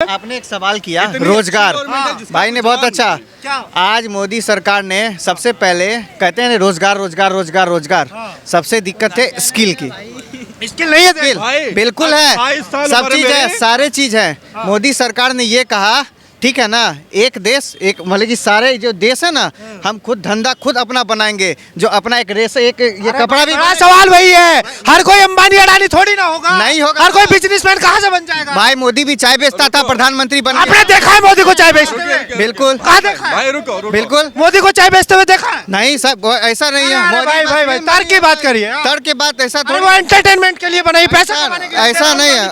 आपने एक सवाल किया रोजगार, भाई ने बहुत अच्छा। आज मोदी सरकार ने सबसे पहले कहते हैं रोजगार रोजगार रोजगार रोजगार, सबसे दिक्कत है स्किल की। स्किल नहीं है स्किल बिल्कुल है, सब चीज है, सारे चीज है। मोदी सरकार ने ये कहा ठीक है ना, एक देश एक मतलब कि सारे जो देश है ना, हम खुद धंधा खुद अपना बनाएंगे, जो अपना एक रेस एक ये कपड़ा भी। बड़ा सवाल वही है, हर कोई अंबानी अडानी थोड़ी ना होगा, नहीं होगा, हर कोई बिजनेसमैन कहाँ से बन जाएगा। भाई मोदी भी चाय बेचता था, प्रधानमंत्री बन आपने देखा है मोदी को चाय बेचते हुए? बिल्कुल कहाँ देखा है? भाई रुको बिल्कुल मोदी को चाय बेचते हुए देखा है? नहीं सब ऐसा नहीं है। अरे भाई भाई भाई तर्क की बात करिए। तर्क की बात ऐसा अरे वो एंटरटेनमेंट के लिए बनाई, पैसा कमाने के लिए। ऐसा नहीं है।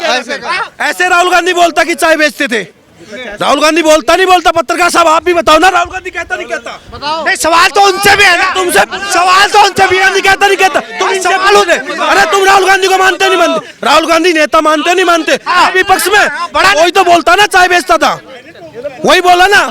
ऐसे राहुल गांधी बोलता कि चाय बेचते थे। राहुल गांधी बोलता नहीं बोलता, पत्रकार साहब आप भी बताओ ना, राहुल गांधी कहता नहीं कहता? नहीं सवाल तो उनसे भी है ना, तुमसे सवाल तो उनसे भी नहीं कहता नहीं कहता, तुम इनसे पूछो। अरे तुम राहुल गांधी को मानते नहीं मानते? राहुल गांधी नेता मानते नहीं मानते? विपक्ष में वही तो बोलता ना चाय बेचता था, वही बोला ना,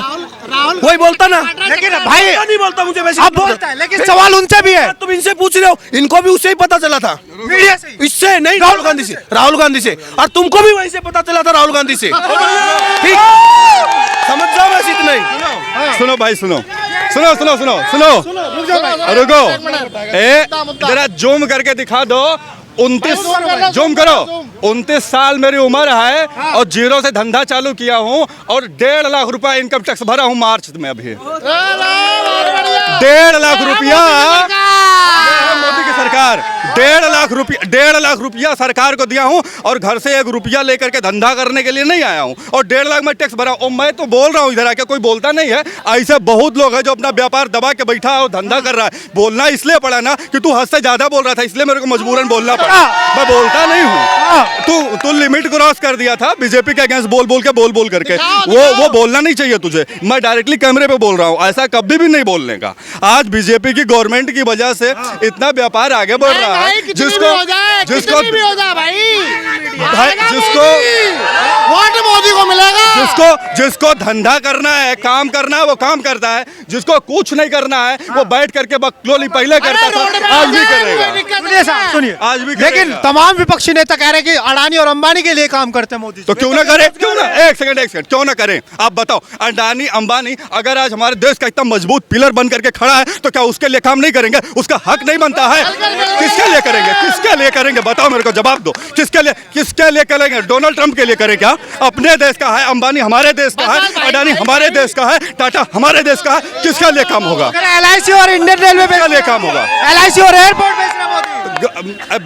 वही बोलता ना। लेकिन भाई नहीं बोलता मुझे वैसे, अब बोलता है, लेकिन सवाल उनसे भी है। तुम इनसे पूछ रहे हो, इनको भी उससे ही पता चला था, मीडिया से। इससे नहीं, राहुल गांधी से, राहुल गांधी से, और तुमको भी वहीं से पता चला था राहुल गांधी से। ठीक समझ जाओ, बस इतना ही। सुनो भाई सुनो सुनो सुनो सुनो सुनो रुको, जरा जूम करके दिखा दो। 29 जूम करो, 29 साल मेरी उम्र है और जीरो से धंधा चालू किया हूँ और 1.5 लाख रुपया इनकम टैक्स भरा हूँ मार्च में। अभी 1.5 लाख रुपया मोदी की सरकार, 1.5 लाख रुपया सरकार को दिया हूँ और घर से 1 रुपया लेकर के धंधा करने के लिए नहीं आया हूँ और 1.5 लाख में टैक्स भरा। और मैं तो बोल रहा हूँ, इधर आके कोई बोलता नहीं है। ऐसे बहुत लोग हैं जो अपना व्यापार दबा के बैठा है और धंधा कर रहा है। बोलना इसलिए पड़ा ना कि तू हद से ज्यादा बोल रहा था, इसलिए मेरे को मजबूरन बोलना पड़ा। मैं बोलता नहीं हूँ, तू लिमिट क्रॉस कर दिया था बीजेपी के अगेंस्ट बोल बोल करके। वो बोलना नहीं चाहिए तुझे। मैं डायरेक्टली कैमरे पे बोल रहा हूँ, ऐसा कभी भी नहीं बोलने का। आज बीजेपी की गवर्नमेंट की वजह से इतना व्यापार आगे बढ़ रहा है, जिसको मोदी को मिलेगा। जिसको धंधा करना है, काम करना है, वो काम करता है। जिसको कुछ नहीं करना है, वो बैठ करके बकलोली पहले करता था, आज भी करेगा। सुनिए आज भी लेकिन तमाम विपक्षी नेता कह रहे हैं कि अडानी और अंबानी के लिए काम करते हैं मोदी। तो क्यों ना करें, क्यों ना, एक सेकंड क्यों ना करें? आप बताओ, अडानी अंबानी अगर आज हमारे देश का इतना मजबूत पिलर बन करके खड़ा है, तो क्या उसके लिए काम नहीं करेंगे? उसका हक नहीं बनता है? किसके लिए करेंगे, किसके लिए करेंगे? बताओ मेरे को, जवाब दो। किसके लिए करेंगे? डोनाल्ड ट्रंप के लिए करें क्या? अपने देश का है, अंबानी हमारे देश का है, अडानी हमारे देश का है, टाटा हमारे देश का है। किसके लिए काम होगा? LIC और इंडियन रेलवे किसके लिए काम होगा? LIC और एयरपोर्ट बेच रहे मोदी।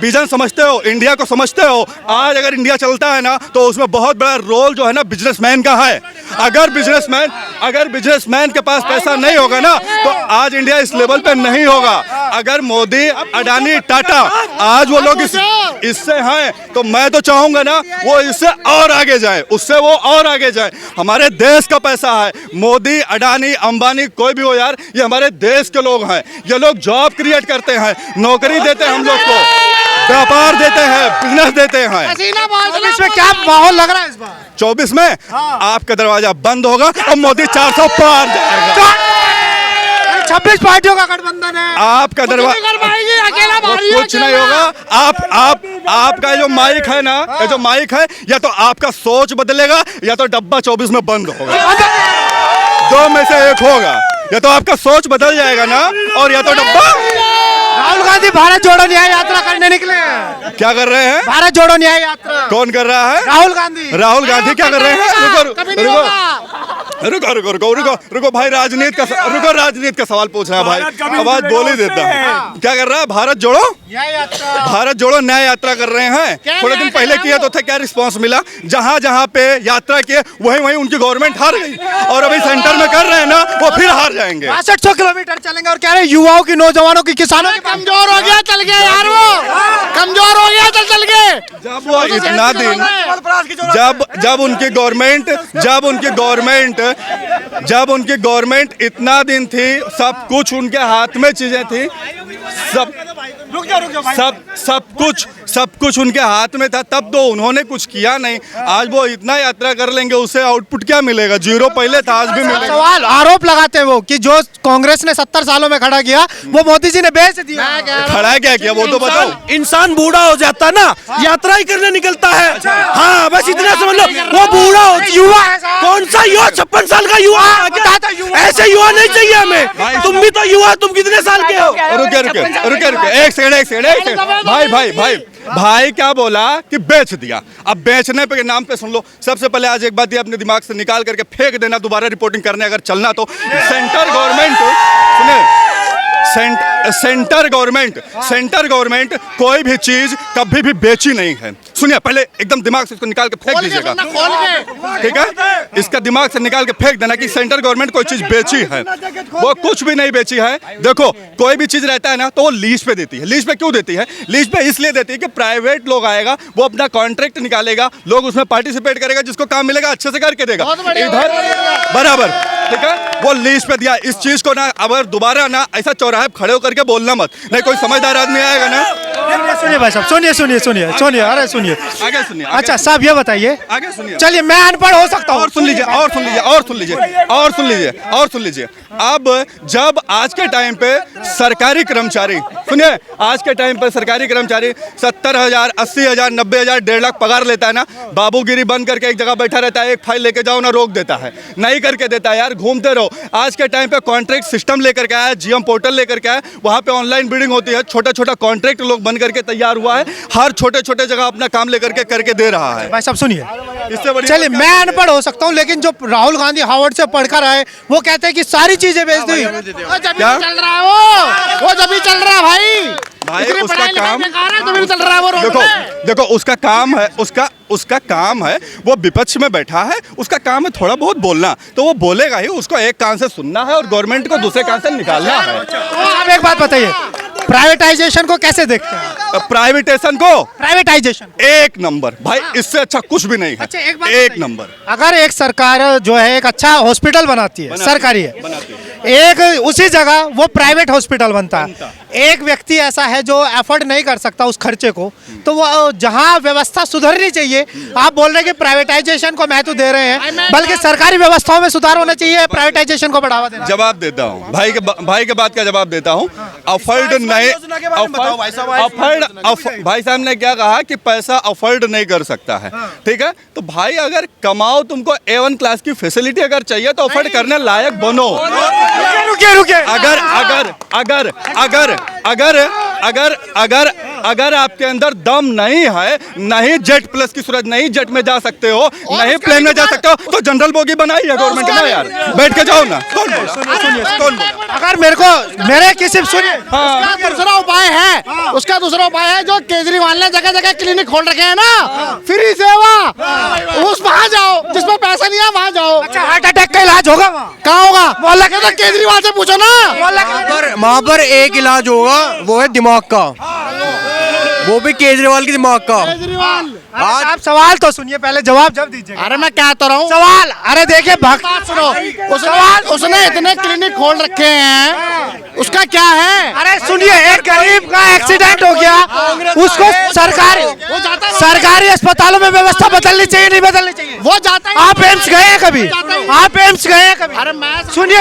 विजन समझते हो, इंडिया को समझते हो? आज अगर इंडिया चलता है ना, तो उसमें बहुत बड़ा रोल जो है ना बिजनेसमैन का है। अगर बिजनेसमैन के पास पैसा नहीं होगा ना, तो आज इंडिया इस लेवल पे नहीं होगा। अगर मोदी, अडानी, टाटा आज वो लोग इससे हैं, तो मैं तो चाहूंगा ना वो इससे और आगे जाए, उससे वो और आगे जाए। हमारे देश का पैसा है। मोदी, अडानी, अंबानी कोई भी हो यार, ये हमारे देश के लोग हैं। ये लोग जॉब क्रिएट करते हैं, नौकरी देते हैं हम लोग को, व्यापार देते हैं, बिजनेस देते हैं। इसमें क्या माहौल लग रहा है इस बार? 24 में आपका दरवाजा बंद होगा और मोदी 400 पार जाएगा। 26 पार्टियों का गठबंधन है, आपका दरवाजा कुछ नहीं होगा। आपका जो माइक है ना, ये जो माइक है, या तो आपका सोच बदलेगा या तो डब्बा 24 में बंद होगा। दो में से एक होगा, या तो आपका सोच बदल जाएगा ना, और या तो डब्बा। राहुल गांधी भारत जोड़ो न्याय यात्रा करने निकले हैं। क्या कर रहे हैं? भारत जोड़ो न्याय यात्रा। कौन कर रहा है? राहुल गांधी। राहुल गांधी क्या कर रहे हैं? रुको भाई, राजनीति का सवाल पूछ रहा है भाई, आवाज बोल ही देता है। क्या कर रहा है? भारत जोड़ो न्याय यात्रा कर रहे हैं। थोड़े दिन पहले किया तो थे, क्या रिस्पांस मिला? जहां पे यात्रा किए वहीं उनकी गवर्नमेंट हार गई, और अभी सेंटर में कर ररहे हैं ना, वो फिर हार जाएंगे। 6200 किलोमीटर चलेंगे और कह रहे हैं युवाओं की, नौजवानों की, किसानों की। कमजोर हो गया, चल गए यार, वो कमजोर हो गया, चल गए। जब वो इतना दिन, जब उनकी गवर्नमेंट इतना दिन थी, सब कुछ उनके हाथ में चीजें थी, सब सब कुछ उनके हाथ में था, तब तो उन्होंने कुछ किया नहीं। आज वो इतना यात्रा कर लेंगे, उससे आउटपुट क्या मिलेगा? जीरो पहले था, आज भी मिलेगा। सवाल आरोप लगाते हैं वो कि जो कांग्रेस ने 70 सालों में खड़ा किया वो मोदी जी ने बेच दिया। खड़ा क्या किया वो तो बताओ। इंसान बूढ़ा हो जाता है ना, यात्रा ही करने निकलता है। हाँ बस इतना समझ लो, वो बूढ़ा हो, युवा कौन सा युवा? 56 साल का युवा, ऐसे युवा नहीं चाहिए हमें। तुम भी तो युवा, तुम कितने साल के हो? रुके एक सेकंड। भाई क्या बोला कि बेच दिया। अब बेचने पे के नाम पे सुन लो, सबसे पहले आज एक बात ये अपने दिमाग से निकाल करके फेंक देना, दोबारा रिपोर्टिंग करने अगर चलना तो सेंटर गवर्नमेंट, सुने, सेंटर गवर्नमेंट कोई भी चीज कभी भी बेची नहीं है। सुनिए, पहले एकदम दिमाग से इसको निकाल के फेंक दीजिएगा, ठीक है? इसका दिमाग से निकाल के फेंक देना कि सेंटर गवर्नमेंट कोई चीज बेची है। वो कुछ भी नहीं बेची है। देखो, कोई भी चीज रहता है ना तो वो लीज पे देती है। लीज पे क्यों देती है? लीज पे इसलिए देती है कि प्राइवेट लोग आएगा, वो अपना कॉन्ट्रैक्ट निकालेगा, लोग उसमें पार्टिसिपेट करेगा, जिसको काम मिलेगा अच्छे से करके देगा इधर बराबर, ठीक है? वो लीज पे दिया। इस चीज को ना अगर दोबारा ना ऐसा चौराहे खड़े होकर के बोलना मत, नहीं कोई समझदार आदमी आएगा ना। सुनिए भाई साहब, सुनिए, अरे सुनिए, आगे सुनिए। अच्छा साहब ये बताइए, आगे सुनिए। चलिए मैं अनपढ़ हो सकता हूँ। और सुन लीजिए। अब जब आज के टाइम पे सरकारी कर्मचारी, सुनिए, आज के टाइम पे सरकारी कर्मचारी 70,000, 80,000, 90,000, 1.5 लाख पगार लेता है ना, बाबूगिरी बंद करके एक जगह बैठा रहता है, एक फाइल लेके जाओ ना, रोक देता है, नहीं करके देता है। यार घूमते रहो। आज के टाइम पे कॉन्ट्रैक्ट सिस्टम लेकर के आया, जीएम पोर्टल लेकर के आया, वहां पे ऑनलाइन बिडिंग होती है, छोटा कॉन्ट्रैक्ट लोग बन करके तैयार हुआ है, हर छोटे जगह अपना काम लेकर के करके दे रहा है। भाई साहब सुनिए, इससे बड़ी चलिए मैं अनपढ़ हो सकता हूँ, लेकिन जो राहुल गांधी हार्वर्ड से पढ़कर आए वो कहते हैं कि सारी चीजें बेच दी। क्या चल रहा है वो जब भी चल रहा है भाई उसका काम, चल रहा है वो। देखो उसका काम है, वो विपक्ष में बैठा है, उसका काम है थोड़ा बहुत बोलना, तो वो बोलेगा ही, उसको एक कान से सुनना है और गवर्नमेंट को दूसरे कान से निकालना है। आप एक बात बताइए, प्राइवेटाइजेशन को कैसे देखते हैं? प्राइवेटाइजेशन एक नंबर भाई, इससे अच्छा कुछ भी नहीं है। अच्छा, एक बात एक बताइए। नंबर। अगर एक सरकार जो है एक अच्छा हॉस्पिटल बनाती है, सरकारी है, एक उसी जगह वो प्राइवेट हॉस्पिटल बनता है, एक व्यक्ति ऐसा है जो अफोर्ड नहीं कर सकता उस खर्चे को, तो वो जहाँ व्यवस्था सुधरनी चाहिए, आप बोल रहे हैं कि प्राइवेटाइजेशन को महत्व दे रहे हैं, बल्कि सरकारी व्यवस्थाओं में सुधार होना चाहिए, प्राइवेटाइजेशन को बढ़ावा देना। जवाब देता हूँ भाई के बात का जवाब देता हूँ। अफोर्ड नहीं, भाई साहब ने क्या कहा कि पैसा अफोर्ड नहीं कर सकता है, ठीक है? तो भाई अगर कमाओ, तुमको A1 क्लास की फैसिलिटी अगर चाहिए तो अफोर्ड करने लायक बनो। रुकिए अगर आपके अंदर दम नहीं है, नहीं जेट प्लस की सूरत, नहीं जेट में जा सकते हो, नहीं प्लेन में जा सकते हो, तो जनरल बोगी बनाई है गवर्नमेंट ने ना यार, बैठ के जाओ ना। कौन बोला? अगर मेरे किसी सुनिए, उसका दूसरा उपाय है जो केजरीवाल ने जगह जगह क्लिनिक खोल रखे हैं ना, फ्री सेवा, उस वहाँ जाओ, जिसमें पैसा नहीं है वहाँ जाओ। अच्छा, हार्ट अटैक का इलाज होगा कहाँ होगा? मोहल्ला के तो केजरीवाल से पूछो ना। वहाँ पर एक इलाज होगा, वो है दिमाग का, वो भी केजरीवाल के दिमाग का। आज आप सवाल तो सुनिए, पहले जवाब जब दीजिए। अरे मैं क्या तो रहा हूँ सवाल, अरे देखिए सुनो, उसने इतने क्लिनिक खोल रखे हैं, उसका क्या है? अरे सुनिए, एक गरीब का एक्सीडेंट हो गया, उसको सरकारी अस्पतालों में व्यवस्था बदलनी चाहिए, नहीं बदलनी चाहिए? वो जाता है। आप एम्स गए हैं कभी? अरे मैं सुनिए,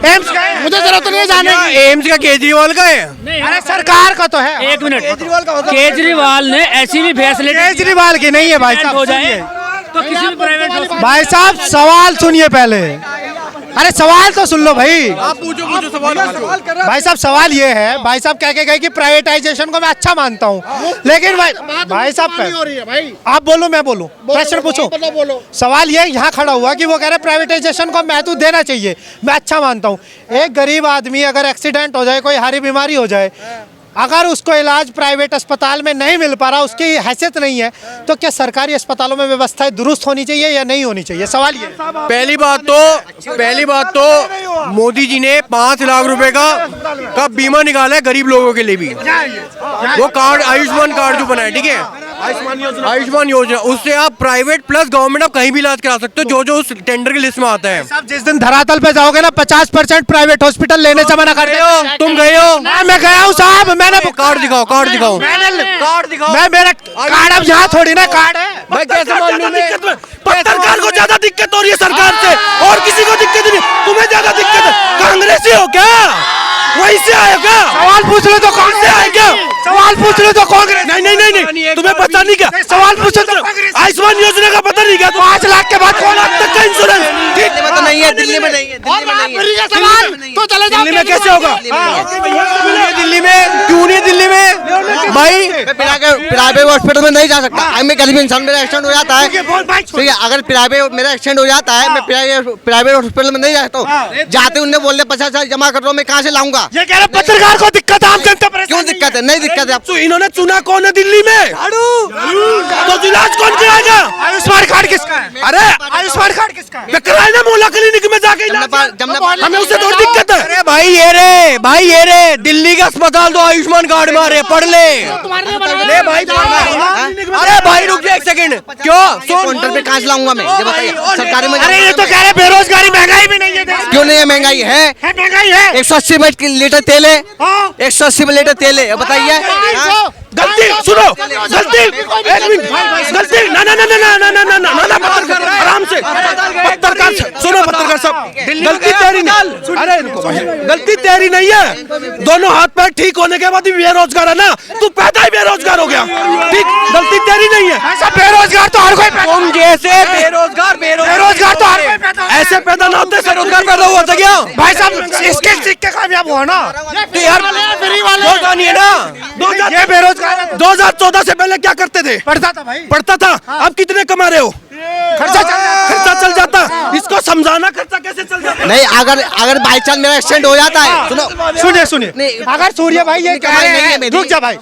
एम्स गए? मुझे जरूरत नहीं है जाने की। एम्स का केजरीवाल का है? अरे सरकार का तो है। एक मिनट, केजरीवाल ने ऐसी भी फैसिलिटी केजरीवाल की नहीं है भाई साहब, हो जाए तो किसी भी प्राइवेट भाई साहब सवाल सुनिए पहले। अरे सवाल तो सुन लो भाई। आप पूछो सवाल। भाई साहब सवाल ये है, भाई साहब कह के गए कि प्राइवेटाइजेशन को मैं अच्छा मानता हूँ, लेकिन भाई साहब आप बोलो मैं बोलूँ, प्रश्न पूछो। सवाल ये यहाँ खड़ा हुआ कि वो कह रहे प्राइवेटाइजेशन को महत्व देना चाहिए, मैं अच्छा मानता हूँ। एक गरीब आदमी अगर एक्सीडेंट हो जाए, कोई हारी बीमारी हो जाए, अगर उसको इलाज प्राइवेट अस्पताल में नहीं मिल पा रहा, उसकी हैसियत नहीं है, तो क्या सरकारी अस्पतालों में व्यवस्थाएं दुरुस्त होनी चाहिए या नहीं होनी चाहिए? सवाल ये। पहली बात तो मोदी जी ने 5 लाख रुपए का बीमा निकाला है गरीब लोगों के लिए भी, वो कार्ड आयुष्मान कार्ड जो बनाया, ठीक है? आयुष्मान योजना, उससे आप प्राइवेट प्लस गवर्नमेंट आप कहीं भी इलाज करा सकते हो, जो उस टेंडर की लिस्ट में आता है। साहब जिस दिन धरातल पे जाओगे ना 50% प्राइवेट हॉस्पिटल लेने से मना कर हो, तुम गए हो? मैं गया हूँ साहब, मैंने कार्ड दिखाओ, कार्ड दिखाओ, कार्ड दिखाओ। मैं मेरा कार्ड अब यहाँ थोड़ी ना कार्ड है। मैं कैसे मान लूं? पत्रकार को ज्यादा दिक्कत हो रही है सरकार से, और किसी को दिक्कत नहीं, तुम्हें ज्यादा दिक्कत है। कांग्रेसी हो क्या? वहीं से आए क्या? सवाल पूछ लो तो कौन से आए क्या? सवाल पूछ लो तो कांग्रेस। नहीं नहीं नहीं नहीं, तुम्हें पता नहीं क्या? सवाल पूछो तो कांग्रेस। आयुष्मान योजना का पता नहीं क्या? 5 लाख के बाद 5 लाख तक का इंश्योरेंस दिल्ली में तो नहीं है, दिल्ली में नहीं है, दिल्ली में नहीं है। सवाल तो चले जाओ। दिल्ली में कैसे होगा? दिल्ली में क्यों नहीं? दिल्ली में भाई प्राइवेट हॉस्पिटल में नहीं जा सकता। मैं गरीब इंसान, मेरा एक्सीडेंट हो जाता है, ठीक है, अगर प्राइवेट मेरा एक्सीडेंट हो जाता है, मैं प्राइवेट हॉस्पिटल में नहीं जा सकता हूँ। जाते उन्हें बोल 50,000 जमा कर रहा हूँ, मैं कहाँ से लाऊंगा? ये कह रहे पत्रकार को दिक्कत है, आम जनता क्यों दिक्कत है? नहीं दिक्कत है आपको। तो इन्होंने चुना कौन है दिल्ली में? तो इलाज कौन कराएगा? आयुष्मान कार्ड किसका है? अरे आयुष्मान कार्ड किसका है? कराए ना मोहल्ला क्लिनिक में जाके इलाज। हमें उससे थोड़ी दिक्कत है। अरे भाई ये रे दिल्ली का अस्पताल तो आयुष्मान कार्ड में आ रहे, पढ़ ले भाई। अरे भाई रुक जा एक सेकंड, क्यों काउंटर पे कहाँ से लाऊंगा मैं? ये बताइए, सरकारी में। अरे ये तो कह रहे बेरोजगारी, महंगाई भी नहीं है। क्यों नहीं है? महंगाई है, महंगाई है। 180 लीटर तेल है, 180 लीटर तेल है, बताइए। गलती सुनो, गलती एक मिनट, गलती ना ना ना ना ना ना ना ना ना पत्रकार आराम से, पत्रकार सुनो, पत्रकार साहब गलती तेरी नहीं। अरे रुको भाई, गलती तेरी नहीं है। दोनों हाथ पैर ठीक होने के बाद भी बेरोजगार है ना, तू पैदा ही बेरोजगार हो गया, ठीक? गलती तेरी नहीं है। ऐसा बेरोजगार तो हर कोई पैदा, तुम जैसे बेरोजगार तो हर कोई पैदा, ऐसे पैदा ना होते, बेरोजगार पैदा हुआ था क्या भाई साहब? इसके सीख के कामयाब हुआ ना। तो यार रोजगार है ना। ये बेरोजगार 2014 से पहले क्या करते थे? पढ़ता था भाई, पढ़ता था। अब कितने कमा रहे हो? खर्चा चल जाता। इसको समझाना, खर्चा कैसे चल जाता? नहीं, अगर बाई चांस मेरा एक्सीडेंट हो जाता है, सुनो सुनिए नहीं, अगर सूर्य भाई ये कह रहे हैं, रुक जा भाई,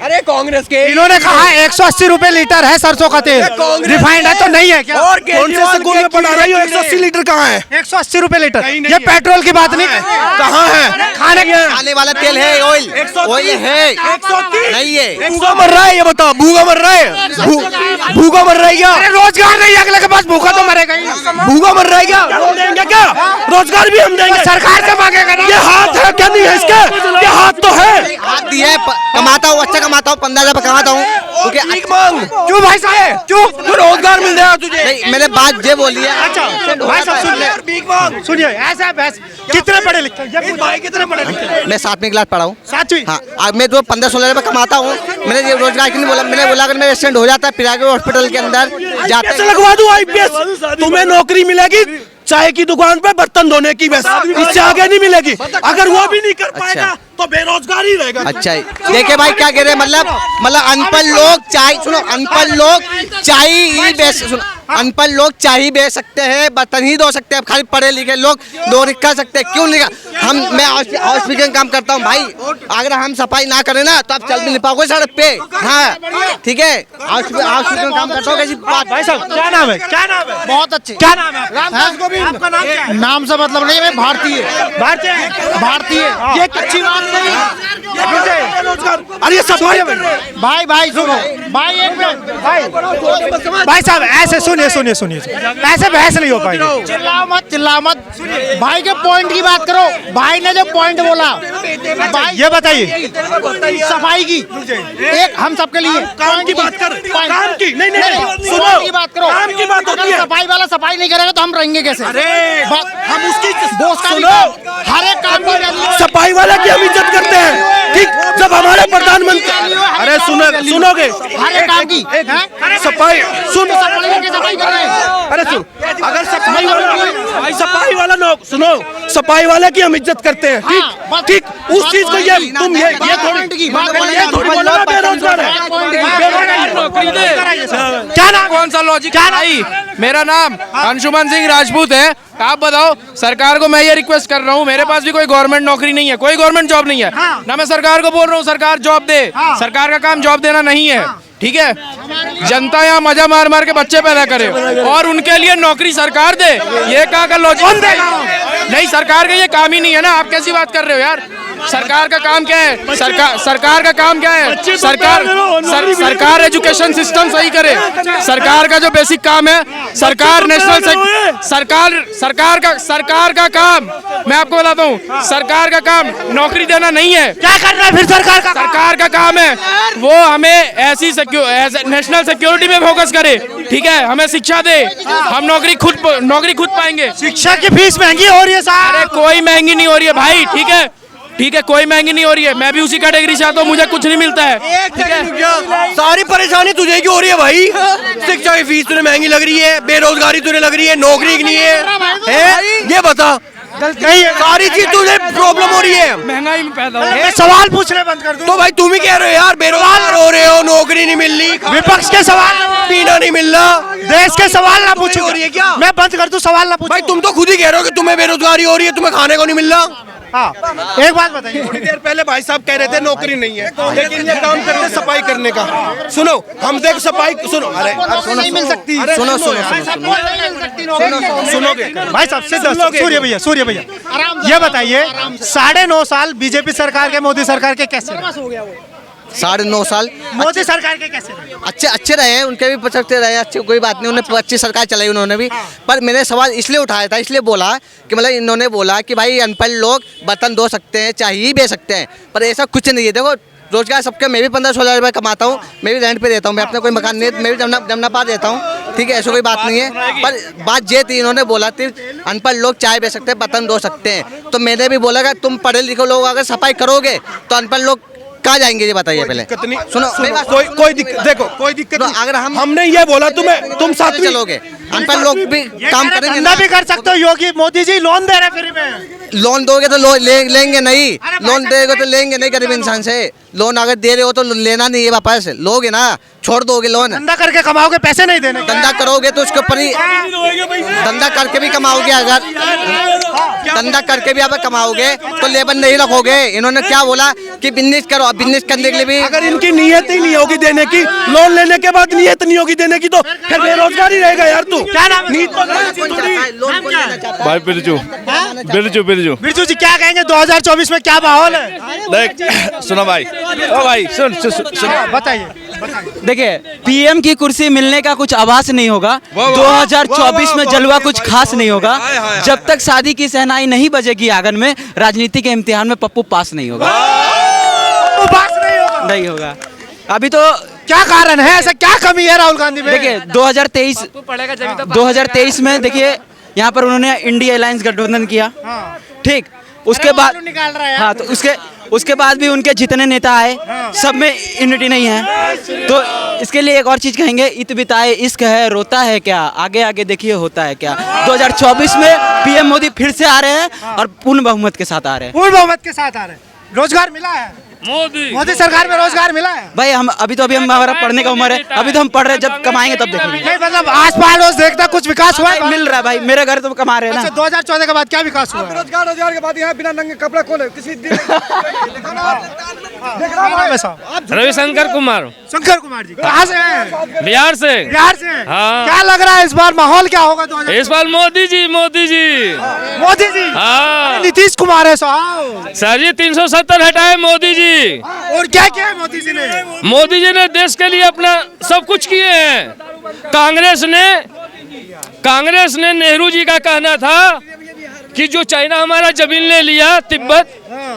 अरे कांग्रेस के इन्होंने कहा 180 रुपए लीटर है सरसों का तेल, रिफाइंड है तो नहीं है क्या? और कौन से स्कूल में पढ़ा रही हो? 180 लीटर कहाँ है? 180 रुपए लीटर, ये पेट्रोल की बात नहीं, कहाँ है? खाने वाला तेल है, ऑयल है, 130 नहीं है। भूखा मर रहा है, ये बताओ भूखा मर रहा है? भूखा मर रहा है क्या? अरे रोजगार नहीं, अगले के पास भूखा तो मरेगा ही। भूखा मर रहा है क्या? हम देंगे क्या? रोजगार भी हम देंगे। सरकार से मांगेगा ना। ये हाथ है क्या? नहीं है इसके? ये हाथ तो है। हाथ दिया है, कमाता हूँ, अच्छा कमाता हूँ, 15,000 कमाता हूँ, क्योंकि भीख मांग। क्यों भाई साहब, क्यों? तो रोजगार मिल जाएगा तुझे। नहीं, मैंने बात ये बोली है। अच्छा भाई साहब सुनिए, ऐसा कितने पढ़े लिखे? भाई कितने पढ़े लिखे? मैं 7वीं क्लास पढ़ा हूँ। 7वीं? हाँ, अब मैं जो 15-16 रुपए कमाता हूँ, मैंने ये रोजगार क्यों नहीं बोला? मैंने बोला अगर मेरा एक्सीडेंट हो जाता है प्राइवेट हॉस्पिटल के अंदर जाते कैसे लगवा दूं IPS? तुम्हें नौकरी मिलेगी चाय की दुकान पे बर्तन धोने की, बस इससे आगे नहीं मिलेगी। अगर वो भी नहीं कर पाएगा तो बेरोजगार ही रहेगा। अच्छा, देखिए भाई क्या कह रहे हैं, मतलब अनपढ़ लोग चाय, सुनो, अनपढ़ लोग चाय ही बेच, सुनो, अनपढ़ लोग चाय ही बेच सकते हैं, बर्तन ही धो सकते हैं, खाली पढ़े लिखे लोग नौकरी कर सकते हैं, क्यों नहीं? मैं हॉस्पिटल में काम करता हूँ भाई, अगर हम सफाई ना करें ना तो आप चल भी नहीं पाओगे सड़क पे। हाँ ठीक है, हॉस्पिटल में काम करता हूँ। कैसी बात? भाई साहब क्या नाम है? क्या नाम है? बहुत अच्छे। क्या नाम है? आपका नाम क्या है? नाम से मतलब नहीं, मैं भारतीय भारतीय। ये अच्छी बात नहीं। अरे सब भाई सुनो भाई, एक मिनट भाई साहब, ऐसे सुनिए ऐसे बहस नहीं हो पाएगी। चिल्लाओ मत भाई के पॉइंट की बात करो। भाई ने जो पॉइंट बोला, ये बताइए सफाई की, एक हम सबके लिए काम की बात कर, काम की नहीं सुनो की बात करो, काम की बात होती है। सफाई वाला सफाई नहीं करेगा तो हम रहेंगे कैसे? हम उसकी सुनो, हर एक काम की सफाई वाला की हम इज्जत करते हैं, ठीक? जब हमारे प्रधानमंत्री, अरे सुनोगे हर एक काम की सफाई सुन, सफाई कर रहे हैं। अरे सुन, अगर सफाई वाला लोग सुनो, सफाई वाले की हम इज्जत करते हैं, ठीक ठीक? उस चीज को ये तुम ये थोड़ी बोलो ना बेरोजगार है। क्या नाम? कौन सा लॉजिक है भाई? मेरा नाम अंशुमन सिंह राजपूत है। आप बताओ, सरकार को मैं ये रिक्वेस्ट कर रहा हूँ, मेरे पास भी कोई गवर्नमेंट नौकरी नहीं है, कोई गवर्नमेंट जॉब नहीं है ना। मैं सरकार को बोल रहा हूँ सरकार जॉब दे, सरकार का काम जॉब देना नहीं है, ठीक है? जनता यहाँ मजा मार के बच्चे पैदा करे और उनके लिए नौकरी सरकार दे, ये कहाँ का लॉजिक? नहीं, सरकार का ये काम ही नहीं है ना, आप कैसी बात कर रहे हो यार। सरकार का काम क्या है? सरकार का काम क्या है? सरकार एजुकेशन सिस्टम सही करे। सरकार का जो बेसिक काम है, सरकार सरकार का काम, मैं आपको बताता हूँ, सरकार का काम नौकरी देना नहीं है। क्या करना है फिर सरकार का काम है वो हमें ऐसी नेशनल सिक्योरिटी में फोकस करे, ठीक है, हमें शिक्षा दे, हम नौकरी खुद पाएंगे। शिक्षा की फीस महंगी हो रही है साहब। अरे कोई महंगी नहीं हो रही है भाई, ठीक है, कोई महंगी नहीं हो रही है। मैं भी उसी कैटेगरी से आता हूँ, मुझे कुछ नहीं मिलता है, ठीक है। सारी परेशानी तुझे क्यों हो रही है भाई? शिक्षा की फीस तुझे महंगी लग रही है, बेरोजगारी तुझे लग रही है, नौकरी नहीं है, ये बता। सारी चीज तुझे प्रॉब्लम हो रही है, महंगाई में पैदा हो। मैं सवाल पूछने बंद कर दूं? तो भाई तुम ही कह रहे हो यार, बेरोजगार हो रहे हो, नौकरी नहीं मिल रही, विपक्ष के सवाल, पीना नहीं मिल रहा, देश के सवाल ना पूछो। हो रही है क्या? मैं बंद कर दूं, सवाल ना पूछो। भाई तुम तो खुद ही कह रहे हो कि तुम्हें बेरोजगारी हो रही है, तुम्हें खाने को नहीं मिल रहा। हाँ, एक बात बताइए। थोड़ी देर पहले भाई साहब कह रहे थे नौकरी नहीं है, लेकिन ये काम करते सफाई करने का। सुनो, हम देख सफाई सुनो, अरे नहीं मिल सकती। सुनोगे भाई साहब सूर्य भैया ये बताइए, 9.5 साल बीजेपी सरकार के, मोदी सरकार के कैसे रहे? 9.5 साल मोदी सरकार के कैसे रहे? अच्छे रहे, उनके भी पचकते रहे, अच्छे, कोई बात नहीं, उन्होंने अच्छी सरकार चलाई उन्होंने भी। पर मैंने सवाल इसलिए उठाया था, इसलिए बोला कि मतलब इन्होंने बोला कि भाई अनपढ़ लोग बर्तन धो सकते हैं, चाय ही बेच सकते हैं, पर ऐसा कुछ नहीं है। देखो रोजगार सबके, मैं भी 15-16 रुपये कमाता हूँ, मैं भी रेंट पे देता हूँ, मैं अपना कोई मकान नहीं, मैं भी जमना पा देता हूँ, ठीक है, ऐसा कोई बात नहीं है। पर बात ये थी, इन्होंने बोला थी अनपढ़ लोग चाय बेच सकते हैं, बर्तन धो सकते हैं, तो मैंने भी बोला कि तुम पढ़े लिखे लोग अगर सफाई करोगे तो अनपढ़ लोग कहाँ जाएंगे, ये बताइए पहले। सुनो, कोई दिक्कत, देखो कोई दिक्कत नहीं। अगर हमने ये बोला तुम साथ में चलोगे, अनपढ़ लोग भी काम करेंगे धंधा भी कर सकते हो। योगी मोदी जी लोन दे रहे फ्री में। लोन दोगे तो लेंगे नहीं, लोन देगे तो लेंगे नहीं गरीब इंसान से। लोन अगर दे रहे हो तो लेना नहीं है, वापस लोगे ना, छोड़ दोगे लोन। धंधा करके कमाओगे, पैसे नहीं देने। धंधा करोगे तो उसके ऊपर ही, धंधा करके भी कमाओगे, अगर धंधा करके भी अगर कमाओगे तो लेबर नहीं रखोगे। इन्होंने क्या बोला कि बिजनेस करो, बिजनेस करने के लिए भी अगर इनकी नीयत ही नहीं होगी देने की, लोन लेने के बाद नीयत नहीं होगी देने की, तो फिर बेरोजगार ही रहेगा यार। तू क्या नाम है? भाई बिरजू जी क्या कहेंगे 2024 में क्या माहौल है? देख सुनो भाई, ओ भाई सुन बताइए। देखिए, पीएम की कुर्सी मिलने का कुछ आभास नहीं होगा। 2024 में जलवा कुछ खास नहीं होगा। जब तक शादी की शहनाई नहीं बजेगी आंगन में, राजनीति के इम्तिहान में पप्पू पास नहीं होगा। नहीं होगा। अभी तो क्या कारण है, ऐसा क्या कमी है राहुल गांधी में? देखिए 2023 में देखिए यहाँ पर उन्होंने इंडिया अलायंस गठबंधन किया, ठीक, उसके बाद निकाल रहा है। हाँ, तो उसके बाद भी उनके जितने नेता आए सब में यूनिटी नहीं है। तो इसके लिए एक और चीज कहेंगे, इत बिताए इश्क है, रोता है क्या, आगे आगे देखिए होता है क्या। 2024 में पीएम मोदी फिर से आ रहे हैं और पूर्ण बहुमत के साथ आ रहे हैं। पूर्ण बहुमत के साथ आ रहे हैं। रोजगार मिला है मोदी सरकार में, रोजगार मिला है भाई। हम अभी हमारा पढ़ने का उम्र है, अभी तो हम पढ़ रहे हैं, जब कमाएंगे तब देखेंगे। नहीं मतलब आस पास देखता कुछ विकास हुआ है? मिल रहा है भाई, मेरे घर तो कमा रहे हैं ना। 2014 के बाद क्या विकास हुआ? रोजगार के बाद यहाँ बिना नंगे कपड़ा खोले किसी रविशंकर कुमार। शंकर कुमार जी कहाँ से हैं? बिहार से। बिहार से। हाँ। क्या लग रहा है इस बार माहौल क्या होगा? 2024 इस बार मोदी जी मोदी जी। हाँ। नीतीश कुमार है साहब। सर जी 370 हटाए मोदी जी। और क्या किया है मोदी जी ने? मोदी जी ने देश के लिए अपना सब कुछ किए हैं। कांग्रेस ने नेहरू जी का कहना था कि जो चाइना हमारा जमीन ले लिया तिब्बत,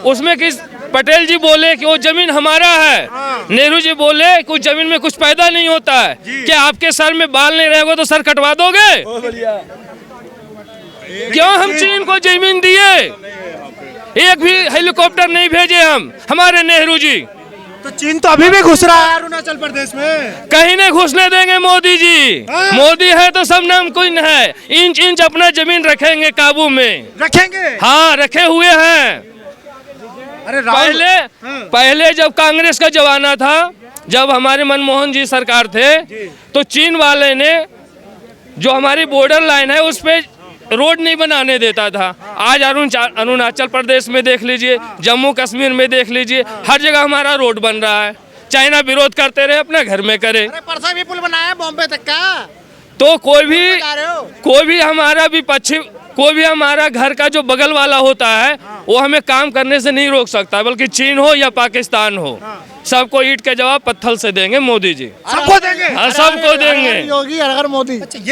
उसमें किस पटेल जी बोले कि वो जमीन हमारा है, नेहरू जी बोले कि उस जमीन में कुछ पैदा नहीं होता है। क्या आपके सर में बाल नहीं रहेगा तो सर कटवा दोगे? क्यों हम चीन को जमीन दिए? एक भी हेलीकॉप्टर नहीं भेजे हम, हमारे नेहरू जी। तो चीन तो अभी भी घुस रहा है अरुणाचल प्रदेश में। कहीं नहीं घुसने देंगे मोदी जी। मोदी है तो सब नामकुन है। इंच इंच अपना जमीन रखेंगे काबू में। रखेंगे? हाँ, रखे हुए हैं। अरे पहले जब कांग्रेस का जमाना था, जब हमारे मनमोहन जी सरकार थे, तो चीन वाले ने जो हमारी बॉर्डर लाइन है उस पे रोड नहीं बनाने देता था। आज अरुणाचल प्रदेश में देख लीजिए, जम्मू कश्मीर में देख लीजिए, हर जगह हमारा रोड बन रहा है। चाइना विरोध करते रहे, अपने घर में करे। परसों भी पुल बनाया बॉम्बे तक का। तो कोई भी हमारा विपक्षी कोई भी हमारा घर का जो बगल वाला होता है वो हमें काम करने से नहीं रोक सकता, बल्कि चीन हो या पाकिस्तान हो, सबको ईंट के जवाब पत्थर से देंगे मोदी जी। सबको देंगे, हाँ, सबको देंगे। योगी अगर मोदी। अच्छा, ये